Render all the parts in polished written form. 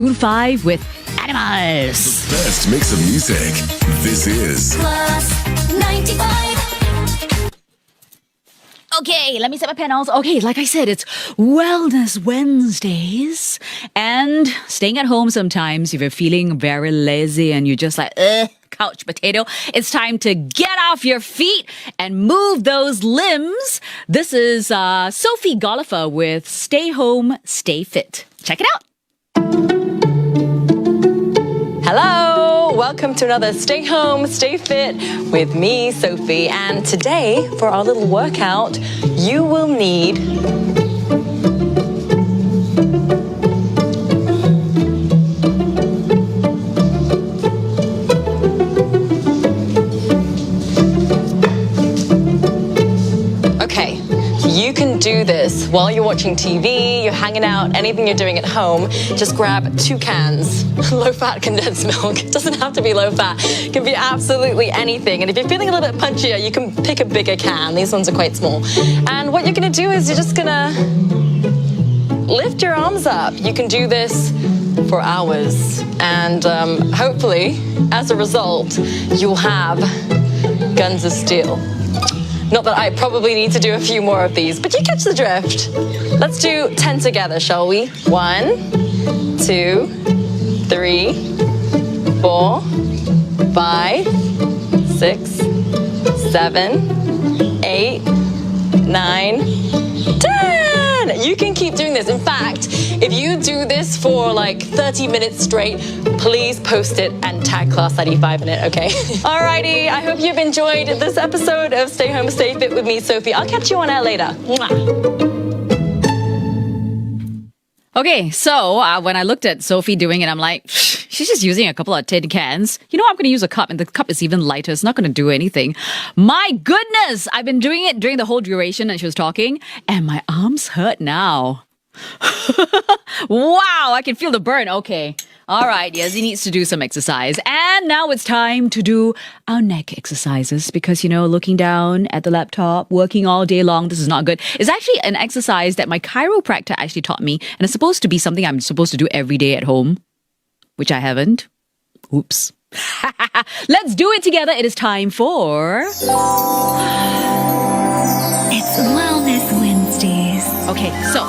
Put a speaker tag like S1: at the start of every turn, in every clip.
S1: Ep35 with Animals.
S2: The best mix of music. This is
S3: Class95.
S1: Okay, let me set my panels. Okay, like I said, it's Wellness Wednesdays. And staying at home sometimes, if you're feeling very lazy and you're just like, couch potato, it's time to get off your feet and move those limbs. This is Sophie Gollifer with Stay Home, Stay Fit. Check it out.
S4: Hello, welcome to another Stay Home, Stay Fit with me, Sophie. And today, for our little workout, you will need you can do this while you're watching TV, you're hanging out, anything you're doing at home. Just grab 2 cans, low-fat condensed milk. It doesn't have to be low-fat. It can be absolutely anything. And if you're feeling a little bit punchier, you can pick a bigger can. These ones are quite small. And what you're going to do is you're just going to lift your arms up. You can do this for hours. And hopefully, as a result, you'll have guns of steel. Not that I probably need to do a few more of these, but you catch the drift. Let's do 10 together, shall we? 1, 2, 3, 4, 5, 6, 7, 8, 9, 10. You can keep doing this. In fact, if you do this for like 30 minutes straight, please post it and tag Class95 in it, okay? Alrighty, I hope you've enjoyed this episode of Stay Home, Stay Fit with me, Sophie. I'll catch you on air later. Mwah.
S1: Okay, so when I looked at Sophie doing it, I'm like, she's just using a couple of tin cans. You know, I'm going to use a cup, and the cup is even lighter. It's not going to do anything. My goodness! I've been doing it during the whole duration that she was talking, and my arms hurt now. Wow, I can feel the burn. Okay. All right, yes, he needs to do some exercise. And now it's time to do our neck exercises because, you know, looking down at the laptop, working all day long, this is not good. It's actually an exercise that my chiropractor actually taught me, and it's supposed to be something I'm supposed to do every day at home, which I haven't. Oops. Let's do it together. It is time for...
S3: It's Wellness Wednesdays.
S1: Okay, so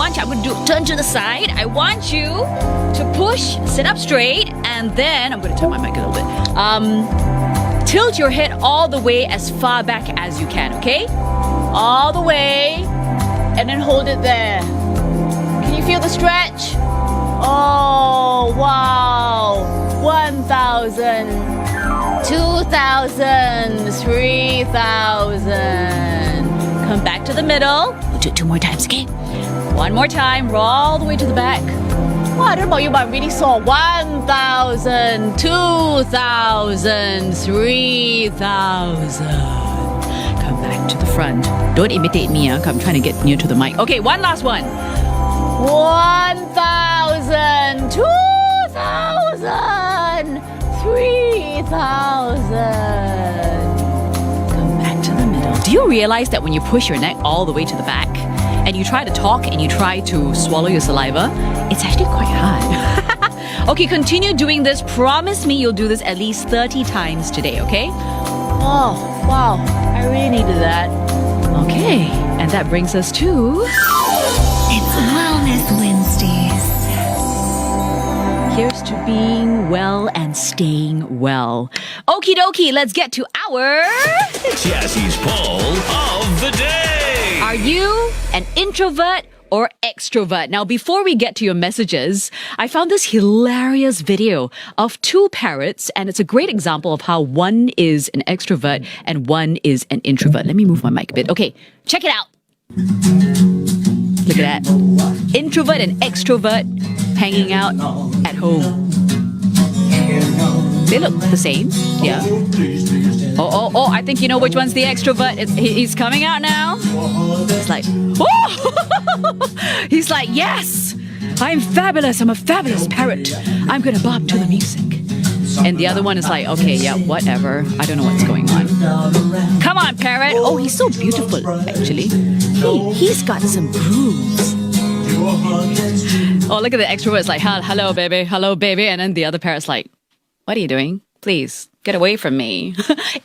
S1: I'm going to turn to the side. I want you to push, sit up straight, and then I'm going to turn my mic a little bit. Tilt your head all the way as far back as you can, okay? All the way, and then hold it there. Can you feel the stretch? Oh, wow. 1,000, 2,000, 3,000. Come back to the middle. We'll do it 2 more times, okay? 1 more time, roll all the way to the back. Wow, I don't know about you, but I really saw 1,000, 2,000, 3,000. Come back to the front. Don't imitate me, huh? I'm trying to get near to the mic. Okay, one last one. 1,000, 2,000, 3,000. Come back to the middle. Do you realize that when you push your neck all the way to the back, and you try to talk and you try to swallow your saliva, it's actually quite hard. Okay, continue doing this. Promise me you'll do this at least 30 times today, okay? Oh, wow. I really needed that. Okay, and that brings us to...
S3: It's Wellness Wednesdays.
S1: Here's to being well and staying well. Okie dokie, let's get to our...
S2: Jassie's poll of the day.
S1: Are you an introvert or extrovert? Now, before we get to your messages, I found this hilarious video of 2 parrots, and it's a great example of how one is an extrovert and one is an introvert. Let me move my mic a bit. Okay, check it out. Look at that. Introvert and extrovert hanging out at home. They look the same. Yeah. Oh, I think you know which one's the extrovert. He's coming out now. He's like, oh! He's like, yes, I'm fabulous. I'm a fabulous parrot. I'm going to bob to the music. And the other one is like, okay, yeah, whatever. I don't know what's going on. Come on, parrot. Oh, he's so beautiful, actually. He's got some grooves. Oh, look at the extroverts like, hello, baby. And then the other parrot's like, what are you doing? Please, get away from me.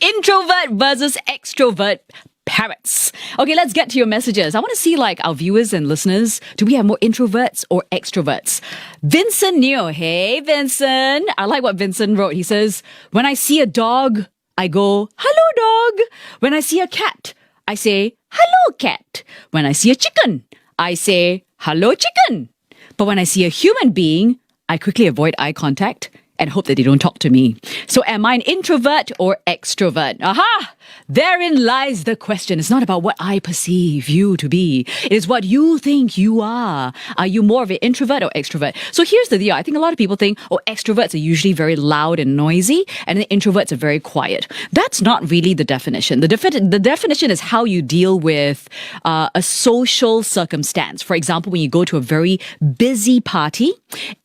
S1: Introvert versus extrovert parrots. Okay, let's get to your messages. I want to see like our viewers and listeners. Do we have more introverts or extroverts? Vincent Neo. Hey, Vincent. I like what Vincent wrote. He says, when I see a dog, I go, hello, dog. When I see a cat, I say, hello, cat. When I see a chicken, I say, hello, chicken. But when I see a human being, I quickly avoid eye contact and hope that they don't talk to me. So am I an introvert or extrovert? Aha! Therein lies the question. It's not about what I perceive you to be. It is what you think you are. Are you more of an introvert or extrovert? So here's the deal. I think a lot of people think, extroverts are usually very loud and noisy, and the introverts are very quiet. That's not really the definition. The definition is how you deal with a social circumstance. For example, when you go to a very busy party,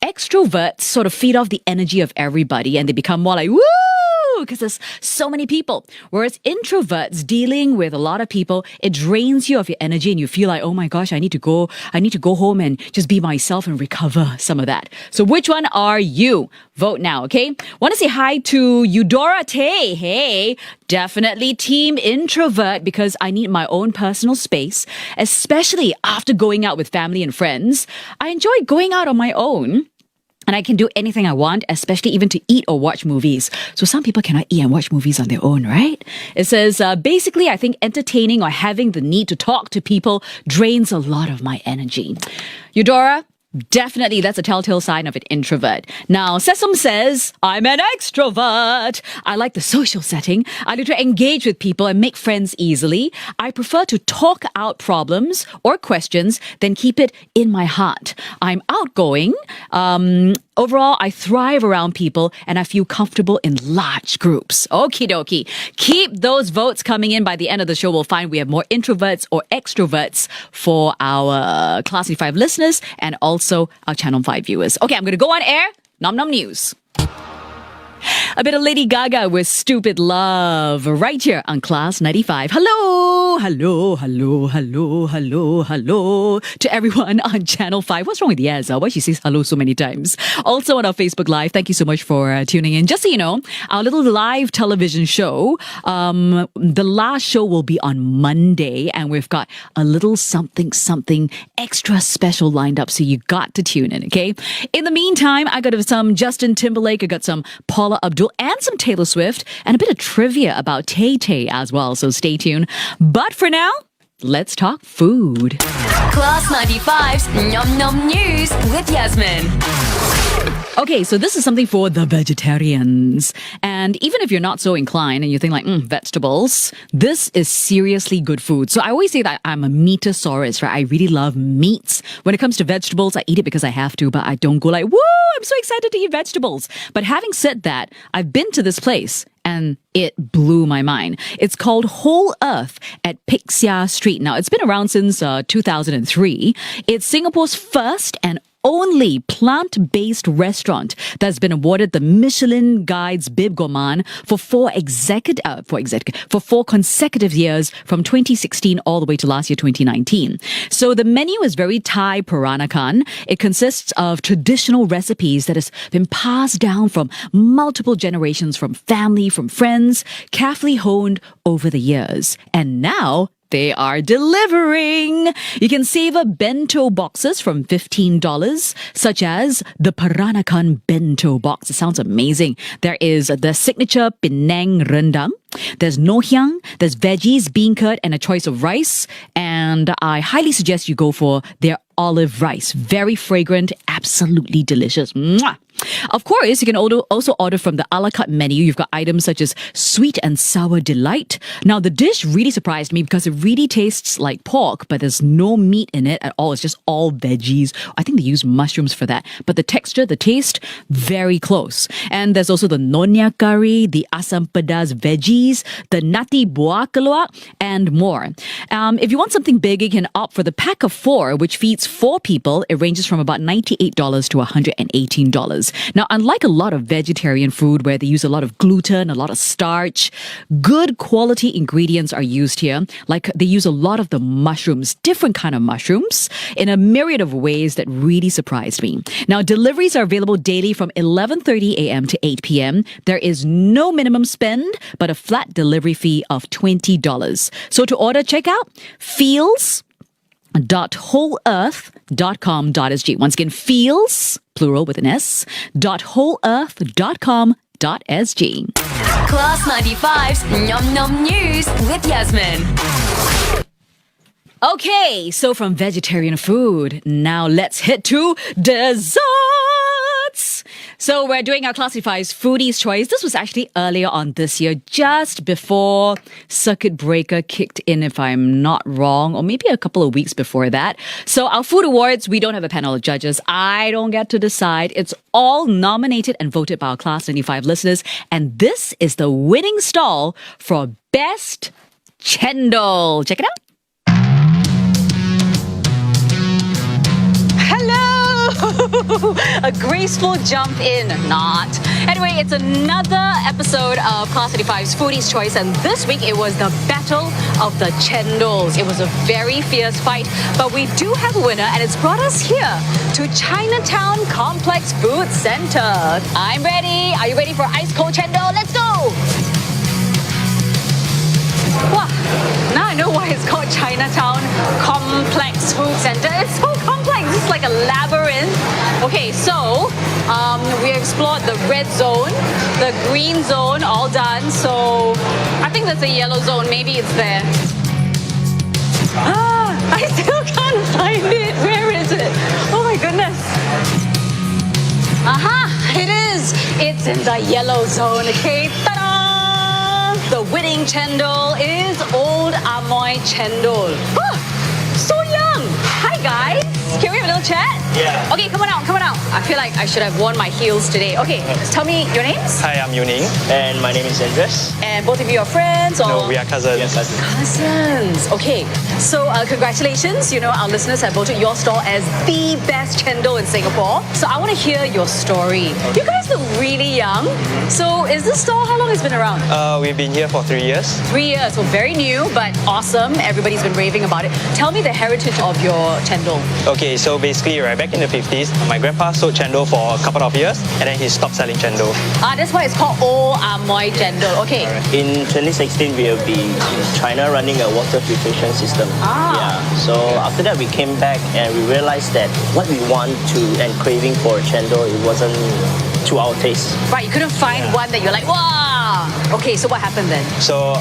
S1: extroverts sort of feed off the energy of everybody, and they become more like, woo! Because there's so many people. Whereas introverts dealing with a lot of people, it drains you of your energy and you feel like, oh my gosh, I need to go home and just be myself and recover some of that. So which one are you? Vote now, okay? Want to say hi to Eudora Tay. Hey, definitely team introvert because I need my own personal space, especially after going out with family and friends. I enjoy going out on my own. And I can do anything I want, especially even to eat or watch movies. So some people cannot eat and watch movies on their own, right? It says, basically, I think entertaining or having the need to talk to people drains a lot of my energy. Eudora, definitely that's a telltale sign of an introvert. Now, Sesam says, I'm an extrovert. I like the social setting. I like to engage with people and make friends easily. I prefer to talk out problems or questions than keep it in my heart. I'm outgoing. Overall, I thrive around people and I feel comfortable in large groups. Okie dokie. Keep those votes coming in. By the end of the show, we'll find we have more introverts or extroverts for our Class95 listeners and also our Channel 5 viewers. Okay, I'm going to go on air. Nom Nom News. A bit of Lady Gaga with Stupid Love right here on Class 95. Hello to everyone on Channel 5. What's wrong with Yaz? Why she says hello so many times? Also on our Facebook Live, thank you so much for tuning in. Just so you know, our little live television show, the last show will be on Monday and we've got a little something extra special lined up, so you got to tune in, okay? In the meantime, I got some Justin Timberlake, I got some Paula Abdul and some Taylor Swift and a bit of trivia about Tay-Tay as well, so stay tuned. But for now, let's talk food.
S5: Class 95's Nom Nom News with Yasmin.
S1: Okay, so this is something for the vegetarians. And even if you're not so inclined and you think like, vegetables, this is seriously good food. So I always say that I'm a meatosaurus, right? I really love meats. When it comes to vegetables, I eat it because I have to, but I don't go like, woo, I'm so excited to eat vegetables. But having said that, I've been to this place and it blew my mind. It's called Whole Earth at Pixia Street. Now, it's been around since 2003. It's Singapore's first and only plant-based restaurant that's been awarded the Michelin Guide's Bib Gourmand for four consecutive years from 2016 all the way to last year, 2019. So the menu is very Thai Peranakan. It consists of traditional recipes that has been passed down from multiple generations, from family, from friends, carefully honed over the years. And now they are delivering. You can savor bento boxes from $15, such as the Peranakan bento box. It sounds amazing. There is the signature Penang rendang. There's ngoh there's veggies, bean curd, and a choice of rice. And I highly suggest you go for their olive rice. Very fragrant, absolutely delicious. Mwah! Of course, you can also order from the a la carte menu. You've got items such as sweet and sour delight. Now, the dish really surprised me because it really tastes like pork, but there's no meat in it at all. It's just all veggies. I think they use mushrooms for that. But the texture, the taste, very close. And there's also the nonya curry, the asam pedas veggies, the nati buah keluak, and more. If you want something big, you can opt for the pack of 4, which feeds 4 people. It ranges from about $98 to $118. Now, unlike a lot of vegetarian food where they use a lot of gluten, a lot of starch, good quality ingredients are used here. Like they use a lot of the mushrooms, different kind of mushrooms, in a myriad of ways that really surprised me. Now, deliveries are available daily from 11:30 a.m. to 8 p.m. There is no minimum spend, but a flat delivery fee of $20. So to order, check out feels.wholeearth.com.sg. Once again, feels, plural with an S, .wholeearth.com.sg.
S5: Class 95's Nom Nom News with Yasmin.
S1: Okay, so from vegetarian food, now let's head to desserts. So we're doing our Class95's Foodies Choice. This was actually earlier on this year, just before Circuit Breaker kicked in, if I'm not wrong, or maybe a couple of weeks before that. So our food awards, we don't have a panel of judges. I don't get to decide. It's all nominated and voted by our Class95 listeners. And this is the winning stall for Best Chendol. Check it out.
S6: A graceful jump in, not. Anyway, it's another episode of Class95's Foodies Choice, and this week it was the Battle of the Chendols. It was a very fierce fight, but we do have a winner, and it's brought us here to Chinatown Complex Food Center. I'm ready. Are you ready for ice cold chendol? Let's go! Wow, now I know why it's called Chinatown Complex Food Center. It's so complex. It's like a labyrinth. Okay, so we explored the red zone, the green zone, all done. So I think there's a yellow zone. Maybe it's there. I still can't find it. Where is it? Oh my goodness. Aha, it is. It's in the yellow zone. Okay, ta-da! The winning chendol is Old Amoy Chendol. Oh, so young. Hi guys. Can we have a little chat?
S7: Yeah.
S6: Okay, come on out, come on out. I feel like I should have worn my heels today. Okay, tell me your names.
S7: Hi, I'm Yuning. And my name is Andres.
S6: And both of you are friends or?
S7: No, we are cousins. Yes,
S6: Cousins. Okay, so congratulations. You know, our listeners have voted your stall as the best chendol in Singapore. So I want to hear your story. Okay. You guys look really young. So is this stall, how long has it been around?
S7: We've been here for 3 years.
S6: 3 years, so very new, but awesome. Everybody's been raving about it. Tell me the heritage of your chendol.
S7: Okay, so basically, right back in the 50s, my grandpa sold chendol for a couple of years, and then he stopped selling chendol.
S6: That's why it's called Old Amoy Chendol. Okay.
S8: In 2016, we will be in China running a water filtration system. Yeah. So after that, we came back and we realized that what we want to and craving for chendol, it wasn't to our taste.
S6: Right, you couldn't find one that you're like, wow. Okay, so what happened then?
S7: So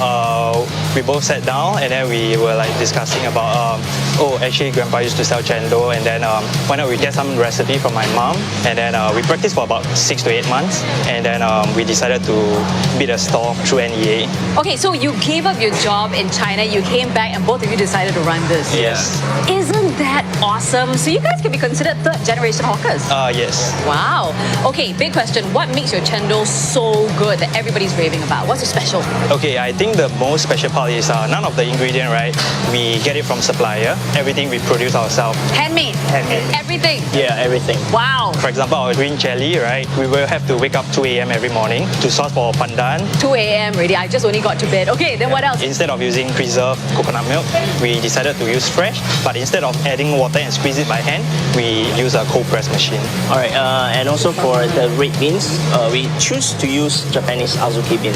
S7: we both sat down and then we were like discussing about, actually grandpa used to sell chendol, and then why not we get some recipe from my mom, and then we practiced for about 6 to 8 months, and then we decided to bid a store through NEA.
S6: Okay, so you gave up your job in China, you came back and both of you decided to run this.
S7: Yes.
S6: Isn't that awesome? So you guys can be considered third generation hawkers.
S7: Yes.
S6: Wow. Okay, big question. What makes your chendol so good that everybody's raving about? What's so special?
S7: Okay, I think the most special part is none of the ingredient, right? We get it from supplier. Everything we produce ourselves.
S6: Handmade.
S7: Handmade.
S6: Everything.
S8: Yeah, everything.
S6: Wow.
S7: For example, our green jelly, right? We will have to wake up 2 a.m. every morning to source for pandan.
S6: 2 a.m. already. I just only got to bed. Okay, then what else?
S7: Instead of using preserved coconut milk, we decided to use fresh. But instead of adding water and squeeze it by hand, we use a cold press machine.
S8: All right, and also for the red beans, we choose to use Japanese azuki bean,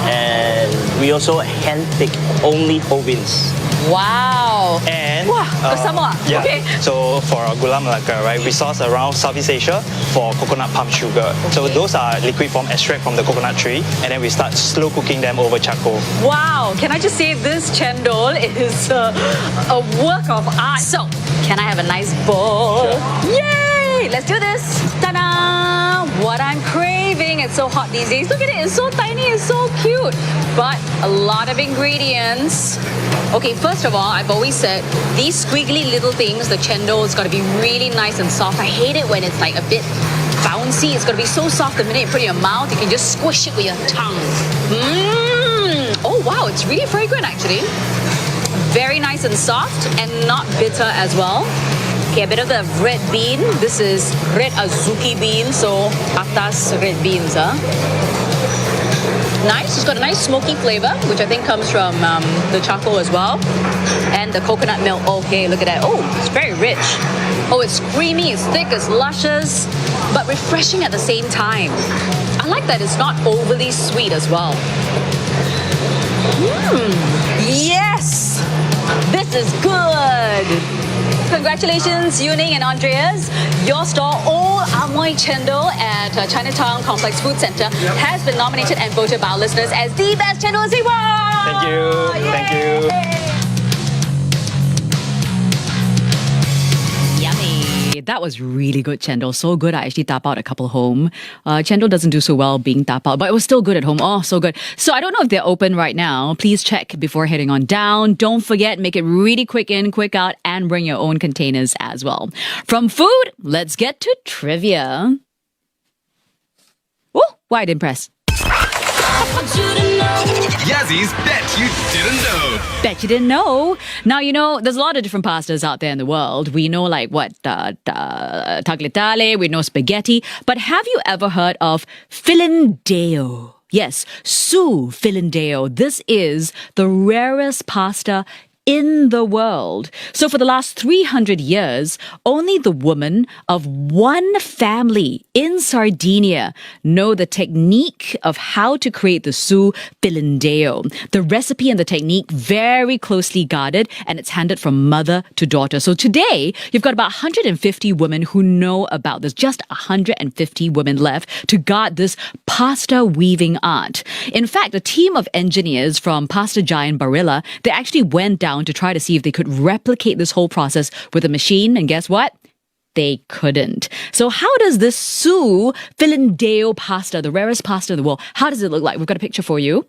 S8: and we also hand-pick only whole beans.
S6: Wow.
S7: And
S6: Kasama.
S7: yeah.
S6: Okay.
S7: So for our gula melaka, right, we source around Southeast Asia for coconut palm sugar. Okay. So those are liquid form extract from the coconut tree, and then we start slow cooking them over charcoal.
S6: Wow. Can I just say this chendol is a work of art. So, can I have a nice bowl?
S7: Sure.
S6: Yay! Let's do this. Ta-da! What I'm craving. It's so hot these days. Look at it. It's so tiny. It's so cute. But a lot of ingredients. Okay, first of all, I've always said these squiggly little things, the chendol, it's got to be really nice and soft. I hate it when it's like a bit bouncy. It's got to be so soft the minute you put it in your mouth, you can just squish it with your tongue. Oh, wow, it's really fragrant actually. Very nice and soft and not bitter as well. Okay, a bit of the red bean. This is red azuki bean, so atas red beans, huh? Nice. It's got a nice smoky flavor, which I think comes from the charcoal as well. And the coconut milk. Okay, look at that. Oh, it's very rich. Oh, it's creamy, it's thick, it's luscious, but refreshing at the same time. I like that it's not overly sweet as well. Yes! This is good! Congratulations, Yuning and Andreas. Your store, Old Amoy Chendol at Chinatown Complex Food Center, has been nominated and voted by our listeners as the best chendol in Singapore!
S7: Thank you.
S6: Yay!
S7: Thank you.
S1: Yummy. That was really good chendol. So good, I actually tap out a couple home. Chendol doesn't do so well being tap out, but it was still good at home. Oh, so good. So I don't know if they're open right now. Please check before heading on down. Don't forget, make it really quick in, quick out, and bring your own containers as well. From food, let's get to trivia. Oh, why I didn't press?
S2: Yazzy's Bet You Didn't Know.
S1: Bet you didn't know. Now, you know, there's a lot of different pastas out there in the world. We know like what, tagliatelle, we know spaghetti. But have you ever heard of filandeo? Yes, su filandeo. This is the rarest pasta in the world. So for the last 300 years, only the women of one family in Sardinia know the technique of how to create the su filandeo. The recipe and the technique very closely guarded, and it's handed from mother to daughter. So today, you've got about 150 women who know about this. Just 150 women left to guard this pasta weaving art. In fact, a team of engineers from pasta giant Barilla, they actually went down to try to see if they could replicate this whole process with a machine. And guess what? They couldn't. So how does this su filandeo pasta, the rarest pasta in the world, how does it look like? We've got a picture for you.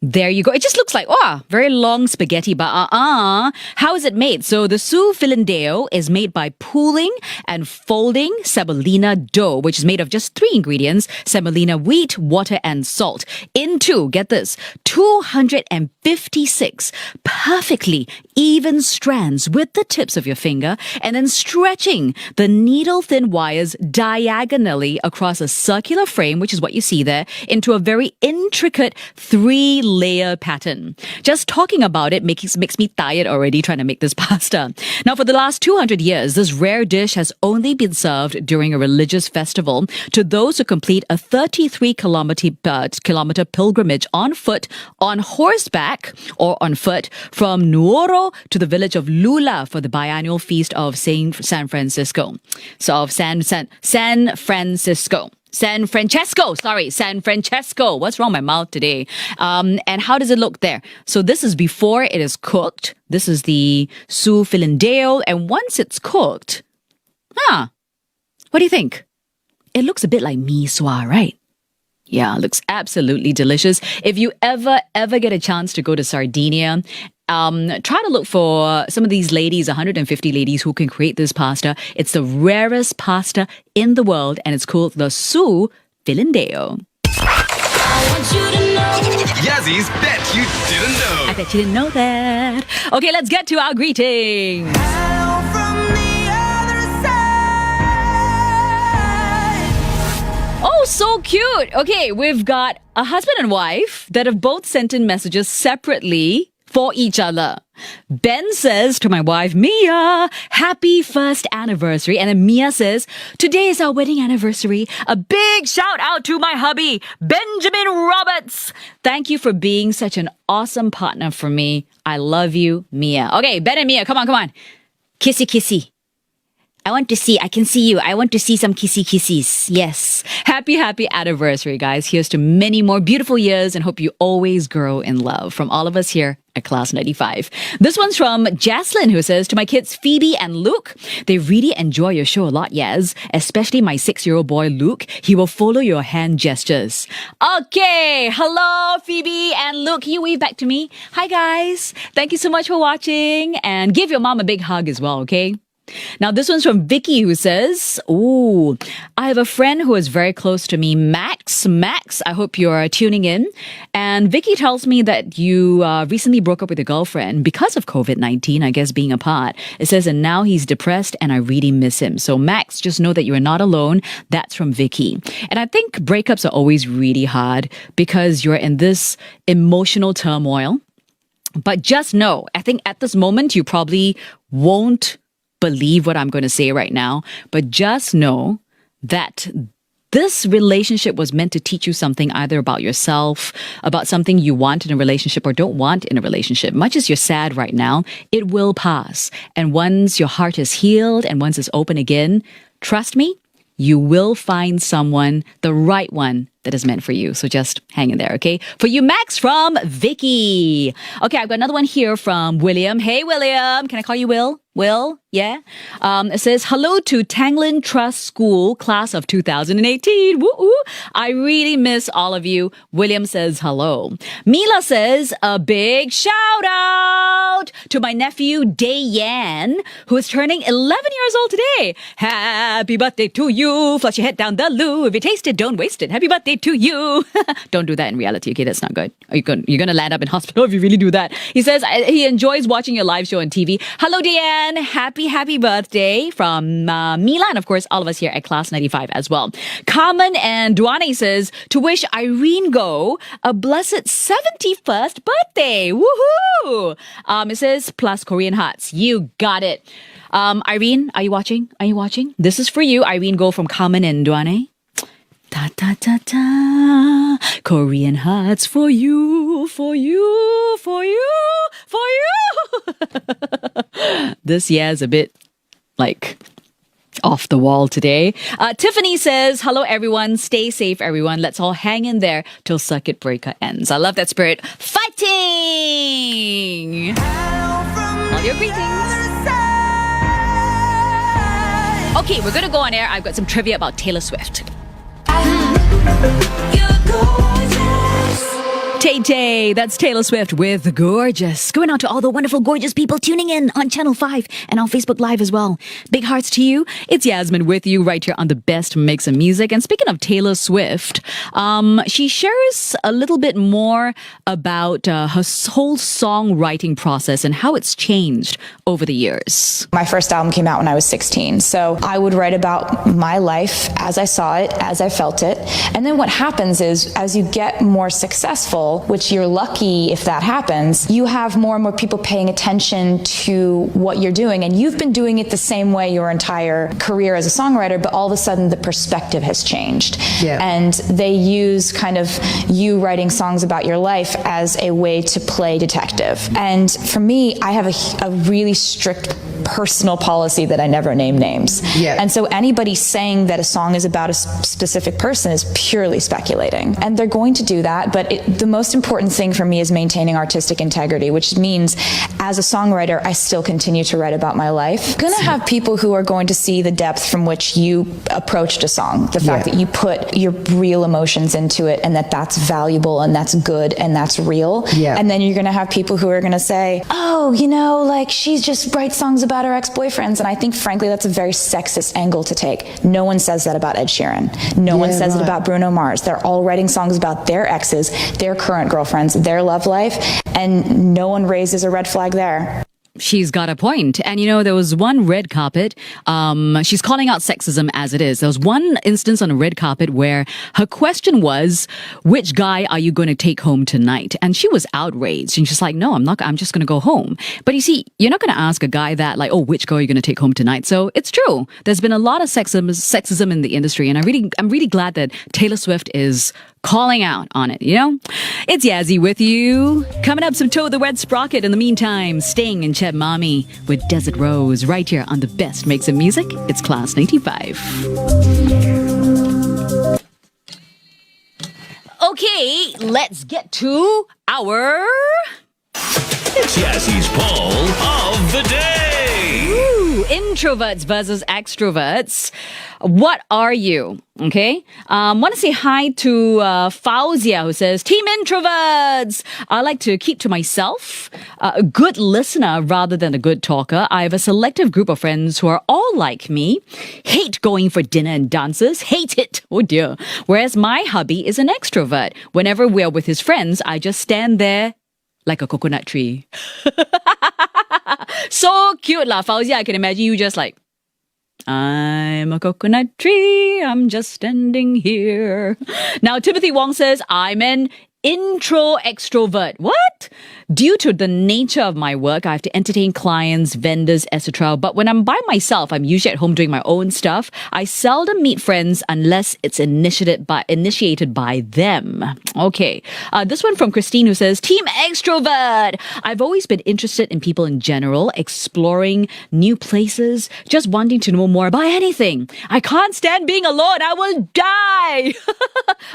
S1: There you go. It just looks like, very long spaghetti, but how is it made? So the su filandeo is made by pooling and folding semolina dough, which is made of just 3 ingredients: semolina, wheat, water, and salt, into, get this, 256 perfectly even strands with the tips of your finger, and then stretching the needle-thin wires diagonally across a circular frame, which is what you see there, into a very intricate 3-layer pattern. Just talking about it makes me tired already trying to make this pasta. Now, for the last 200 years, this rare dish has only been served during a religious festival to those who complete a 33-kilometer pilgrimage on foot, on horseback, or on foot from Nuoro to the village of Lula for the biannual feast of San Francesco. San Francesco. What's wrong with my mouth today? And how does it look there? So this is before it is cooked. This is the su filandeo. And once it's cooked, what do you think? It looks a bit like mee sua, right? Yeah, it looks absolutely delicious. If you ever get a chance to go to Sardinia, try to look for some of these ladies, 150 ladies who can create this pasta. It's the rarest pasta in the world, and it's called the su filandeo.
S2: Yazzy's Bet You Didn't Know.
S1: I bet you didn't know that. Okay, let's get to our greetings. Oh, so cute. Okay, we've got a husband and wife that have both sent in messages separately for each other. Ben says to my wife, Mia, happy first anniversary. And then Mia says, today is our wedding anniversary. A big shout out to my hubby, Benjamin Roberts. Thank you for being such an awesome partner for me. I love you, Mia. Okay, Ben and Mia, come on. Kissy, kissy. I can see you. I want to see some kissy kisses. Yes. Happy anniversary, guys. Here's to many more beautiful years, and hope you always grow in love. From all of us here at Class 95. This one's from Jaslyn, who says, to my kids Phoebe and Luke, they really enjoy your show a lot, Yaz. Especially my 6-year-old boy Luke. He will follow your hand gestures. Okay. Hello, Phoebe and Luke. Can you wave back to me? Hi, guys. Thank you so much for watching, and give your mom a big hug as well, okay? Now, this one's from Vicky, who says, "Ooh, I have a friend who is very close to me, Max. Max, I hope you're tuning in. And Vicky tells me that you recently broke up with your girlfriend because of COVID-19, I guess being apart. It says, and now he's depressed and I really miss him. So Max, just know that you are not alone." That's from Vicky. And I think breakups are always really hard because you're in this emotional turmoil. But just know, I think at this moment, you probably won't believe what I'm going to say right now, but just know that this relationship was meant to teach you something either about yourself, about something you want in a relationship or don't want in a relationship. Much as you're sad right now, it will pass. And once your heart is healed and once it's open again, trust me, you will find someone, the right one, that is meant for you. So just hang in there, okay? For you, Max, from Vicky. Okay, I've got another one here from William. Hey, William. Can I call you Will? Will? Yeah? It says, "Hello to Tanglin Trust School, class of 2018. Woo-oo. I really miss all of you." William says hello. Mila says, "A big shout out to my nephew, Dayan, who is turning 11 years old today. Happy birthday to you. Flush your head down the loo. If you taste it, don't waste it. Happy birthday to you." Don't do that in reality, okay? That's not good. You're going to land up in hospital if you really do that. He says he enjoys watching your live show on TV. Hello, Dayan. Happy birthday from Mila, and of course, all of us here at Class 95 as well. Carmen and Duane says, "To wish Irene Go a blessed 71st birthday. Woohoo!" It says, plus Korean hearts. You got it. Irene, are you watching? This is for you, Irene Go from Carmen and Duane. Ta ta ta ta. Korean hearts for you, for you, for you, for you. This year is a bit like off the wall today. Tiffany says, "Hello everyone, stay safe everyone. Let's all hang in there till circuit breaker ends." I love that spirit. Fighting! All your greetings. Okay, we're gonna go on air. I've got some trivia about Taylor Swift. Tay-Tay, that's Taylor Swift with Gorgeous. Going out to all the wonderful, gorgeous people tuning in on Channel 5 and on Facebook Live as well. Big hearts to you. It's Yasmin with you right here on the best mix of music. And speaking of Taylor Swift, she shares a little bit more about her whole songwriting process and how it's changed over the years.
S9: My first album came out when I was 16, so I would write about my life as I saw it, as I felt it. And then what happens is, as you get more successful, which you're lucky if that happens, you have more and more people paying attention to what you're doing. And you've been doing it the same way your entire career as a songwriter, but all of a sudden the perspective has changed. Yeah. And they use kind of you writing songs about your life as a way to play detective. And for me, I have a really strict personal policy that I never name names. Yeah. And so anybody saying that a song is about a specific person is purely speculating. And they're going to do that, but the most important thing for me is maintaining artistic integrity, which means as a songwriter, I still continue to write about my life. I'm going to have people who are going to see the depth from which you approached a song, the fact that you put your real emotions into it and that's valuable and that's good and that's real. Yeah. And then you're going to have people who are going to say, "Oh, like she just writes songs about her ex-boyfriends." And I think, frankly, that's a very sexist angle to take. No one says that about Ed Sheeran. No one says it about Bruno Mars. They're all writing songs about their exes, their current girlfriends, their love life, and no one raises a red flag there.
S1: She's got a point. And there was one red carpet. She's calling out sexism as it is. There was one instance on a red carpet where her question was, "Which guy are you going to take home tonight?" And she was outraged. And she's like, "No, I'm not. I'm just going to go home." But you see, you're not going to ask a guy that, like, "Oh, which girl are you going to take home tonight?" So it's true. There's been a lot of sexism in the industry. And I'm really glad that Taylor Swift is calling out on it, It's Yazzie with you. Coming up, some Toe the Red Sprocket. In the meantime, Sting and Cheb Mami with Desert Rose right here on the best makes of music. It's Class 95. Okay, let's get to our...
S2: It's Yazzie's poll of the day.
S1: Ooh, introverts versus extroverts. What are you? Okay. Want to say hi to Fauzia, who says, Team Introverts. I like to keep to myself, a good listener rather than a good talker. I have a selective group of friends who are all like me. Hate going for dinner and dances. Hate it. Oh dear. Whereas my hubby is an extrovert. Whenever we're with his friends, I just stand there like a coconut tree. So cute lah, Fauzia. I can imagine you just like, I'm a coconut tree, I'm just standing here. Now, Timothy Wong says, I'm an intro extrovert. What? Due to the nature of my work, I have to entertain clients, vendors, etc. But when I'm by myself, I'm usually at home doing my own stuff. I seldom meet friends unless it's initiated by them. Okay. This one from Christine, who says, Team Extrovert. I've always been interested in people in general, exploring new places, just wanting to know more about anything. I can't stand being alone. I will die.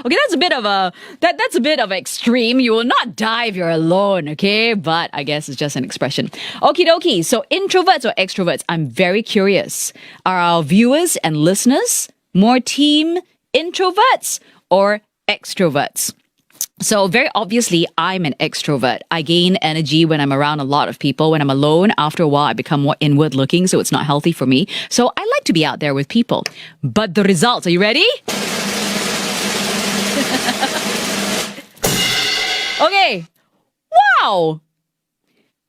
S1: Okay, that's a bit of that's a bit of extreme. You will not die if you're alone, okay? But I guess it's just an expression. Okie dokie. So introverts or extroverts? I'm very curious. Are our viewers and listeners more team introverts or extroverts? So very obviously, I'm an extrovert. I gain energy when I'm around a lot of people. When I'm alone, after a while, I become more inward looking, so it's not healthy for me. So I like to be out there with people. But the results, are you ready? Okay. Wow.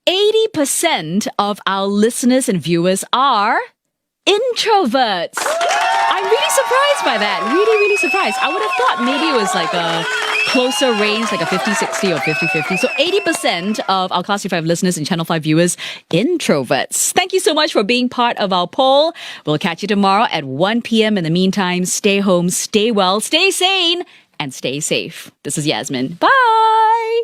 S1: 80% of our listeners and viewers are introverts. I'm really surprised by that. Really, really surprised. I would have thought maybe it was like a closer range, like a 50-60 or 50-50. So 80% of our Class 5 listeners and Channel 5 viewers, introverts. Thank you so much for being part of our poll. We'll catch you tomorrow at 1 p.m. In the meantime, stay home, stay well, stay sane, and stay safe. This is Yasmin. Bye!